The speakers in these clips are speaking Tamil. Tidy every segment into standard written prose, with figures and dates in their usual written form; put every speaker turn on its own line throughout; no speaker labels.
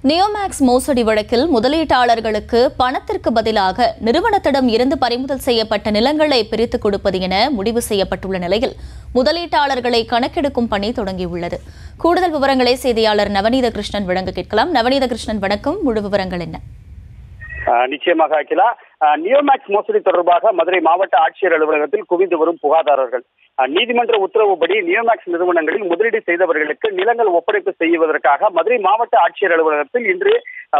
நியோமேக்ஸ் மோசடி வழக்கில் முதலீட்டாளர்களுக்கு பணத்திற்கு பதிலாக நிறுவனத்திடம் இருந்து பறிமுதல் செய்யப்பட்ட நிலங்களை பிரித்துக் கொடுப்பது என முடிவு செய்யப்பட்டுள்ள நிலையில் முதலீட்டாளர்களை கணக்கெடுக்கும் பணி தொடங்கியுள்ளது. கூடுதல் விவரங்களை செய்தியாளர் நவநீத கிருஷ்ணன் வழங்க கேட்கலாம். நவநீத கிருஷ்ணன், வணக்கம். முழு விவரங்கள் என்ன?
நிச்சயமாக அகிலா, நியோமேக்ஸ் மோசடி தொடர்பாக மதுரை மாவட்ட ஆட்சியர் அலுவலகத்தில் குவிந்து வரும் புகார்தாரர்கள் நீதிமன்ற உத்தரவுப்படி நியோமேக்ஸ் நிறுவனங்களில் முதலீடு செய்தவர்களுக்கு நிலங்கள் ஒப்படைப்பு செய்வதற்காக மதுரை மாவட்ட ஆட்சியர் அலுவலகத்தில் இன்று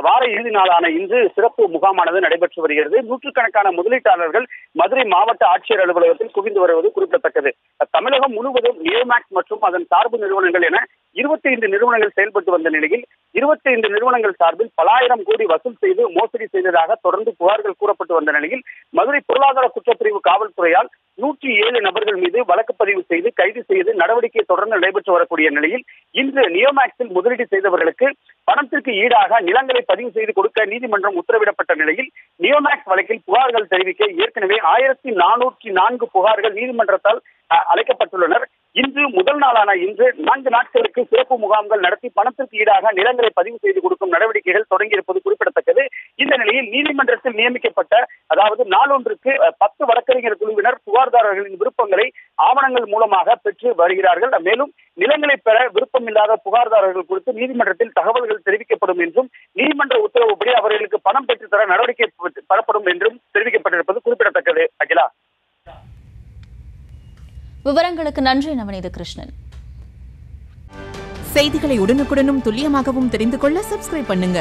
வார இறுதி நாளான இன்று சிறப்பு முகாமானது நடைபெற்று வருகிறது. நூற்றுக்கணக்கான முதலீட்டாளர்கள் மதுரை மாவட்ட ஆட்சியர் அலுவலகத்தில் குவிந்து வருவது குறிப்பிடத்தக்கது. தமிழகம் முழுவதும் நியோமேக்ஸ் மற்றும் அதன் சார்பு நிறுவனங்கள் என 25 நிறுவனங்கள் செயல்பட்டு வந்த நிலையில் 25 நிறுவனங்கள் சார்பில் பல ஆயிரம் கோடி வசூல் செய்து மோசடி செய்ததாக தொடர்ந்து புகார்கள் கூறப்பட்டு வந்த நிலையில் மதுரை பொருளாதார குற்றப்பிரிவு காவல்துறையால் 107 நபர்கள் மீது வழக்கு பதிவு செய்து கைது செய்து நடவடிக்கை தொடர்ந்து நடைபெற்று வரக்கூடிய நிலையில் இன்று நியோமேக்ஸில் முதலீடு செய்தவர்களுக்கு பணத்திற்கு ஈடாக நிலங்களை பதிவு செய்து கொடுக்க நீதிமன்றம் உத்தரவிடப்பட்ட நிலையில் நியோமேக்ஸ் வழக்கில் புகார்கள் தெரிவிக்க ஏற்கனவே 1404 புகார்கள் நீதிமன்றத்தால் அழைக்கப்பட்டுள்ளனர். இன்று முதல் நாளான இன்று 4 நாட்களுக்கு சிறப்பு முகாம்கள் நடத்தி பணத்திற்கு ஈடாக நிலங்களை பதிவு செய்து கொடுக்கும் நடவடிக்கைகள் தொடங்கியிருப்பது குறிப்பிடத்தக்கது. இந்த நிலையில் நீதிமன்றத்தில் நியமிக்கப்பட்ட அதாவது நாளொன்றுக்கு 10 வழக்கறிஞர் குழுவினர் புகார்தாரர்களின் விருப்பங்களை ஆவணங்கள் மூலமாக பெற்று வருகிறார்கள். மேலும் நிலங்களை பெற விருப்பமில்லாத புகார்தாரர்கள் குறித்து நீதிமன்றத்தில் தகவல்கள் தெரிவிக்கப்படும் என்றும் நீதிமன்ற உத்தரவுப்படி அவர்களுக்கு பணம் பெற்றுத்தர நடவடிக்கை பெறப்படும் என்றும் தெரிவிக்கப்பட்டிருப்பது குறிப்பிடத்தக்கது. அகிலா,
விவரங்களுக்கு நன்றி நவநீத கிருஷ்ணன்.
செய்திகளை உடனுக்குடனும் துல்லியமாகவும் தெரிந்து கொள்ள சப்ஸ்கிரைப் பண்ணுங்க.